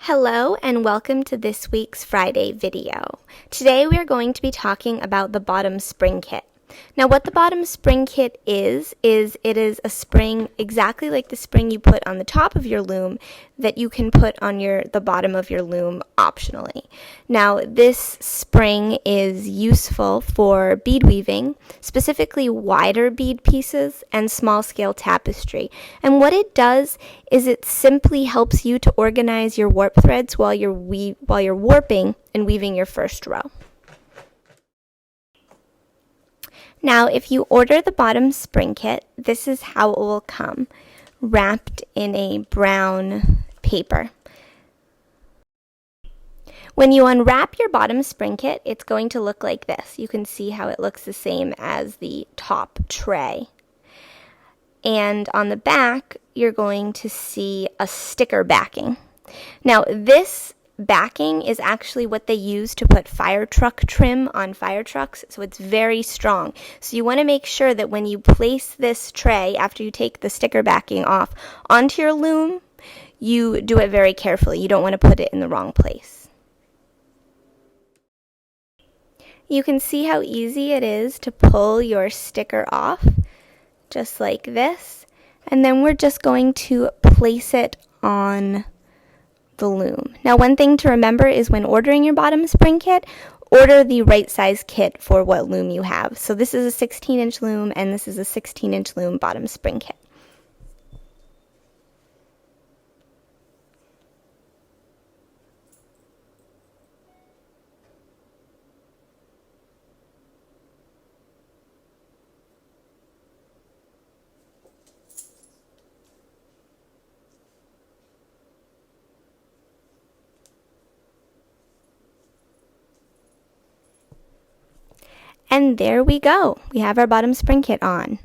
Hello and welcome to this week's Friday video. Today we are going to be talking about the bottom spring kit. Now what the bottom spring kit is it is a spring exactly like the spring you put on the top of your loom that you can put on the bottom of your loom optionally. Now this spring is useful for bead weaving, specifically wider bead pieces and small scale tapestry. And what it does is it simply helps you to organize your warp threads while you're warping and weaving your first row. Now, if you order the bottom spring kit, this is how it will come, wrapped in a brown paper. When you unwrap your bottom spring kit, it's going to look like this. You can see how it looks the same as the top tray. And on the back, you're going to see a sticker backing. Now, this backing is actually what they use to put fire truck trim on fire trucks, so it's very strong. So you want to make sure that when you place this tray, after you take the sticker backing off, onto your loom, you do it very carefully. You don't want to put it in the wrong place. You can see how easy it is to pull your sticker off, just like this, and then we're just going to place it on the loom. Now, one thing to remember is when ordering your bottom spring kit, order the right size kit for what loom you have. So this is a 16-inch loom and this is a 16-inch loom bottom spring kit. And there we go. We have our bottom spring kit on.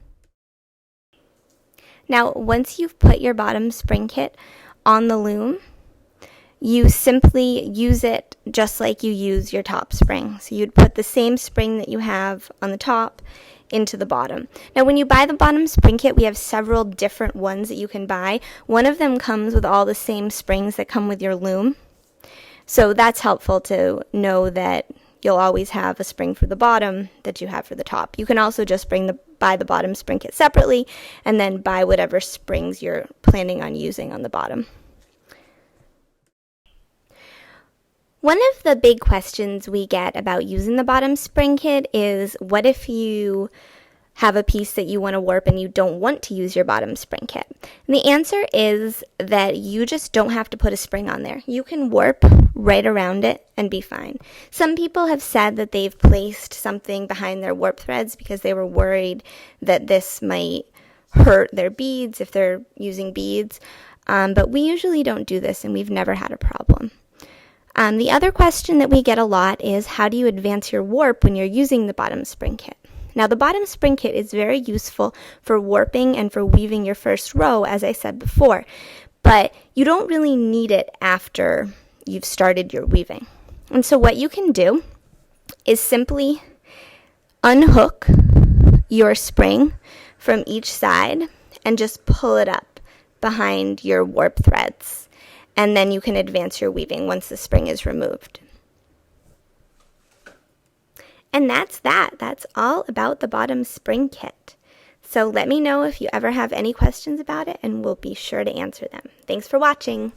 Now, once you've put your bottom spring kit on the loom, you simply use it just like you use your top spring. So you'd put the same spring that you have on the top into the bottom. Now, when you buy the bottom spring kit, we have several different ones that you can buy. One of them comes with all the same springs that come with your loom. So that's helpful to know that you'll always have a spring for the bottom that you have for the top. You can also just buy the bottom spring kit separately and then buy whatever springs you're planning on using on the bottom. One of the big questions we get about using the bottom spring kit is, what if you have a piece that you want to warp and you don't want to use your bottom spring kit? And the answer is that you just don't have to put a spring on there. You can warp right around it and be fine. Some people have said that they've placed something behind their warp threads because they were worried that this might hurt their beads if they're using beads, but we usually don't do this and we've never had a problem. The other question that we get a lot is, how do you advance your warp when you're using the bottom spring kit? Now, the bottom spring kit is very useful for warping and for weaving your first row, as I said before, but you don't really need it after you've started your weaving. And so what you can do is simply unhook your spring from each side and just pull it up behind your warp threads, and then you can advance your weaving once the spring is removed. And that's that. That's all about the bottom spring kit. So let me know if you ever have any questions about it, and we'll be sure to answer them. Thanks for watching.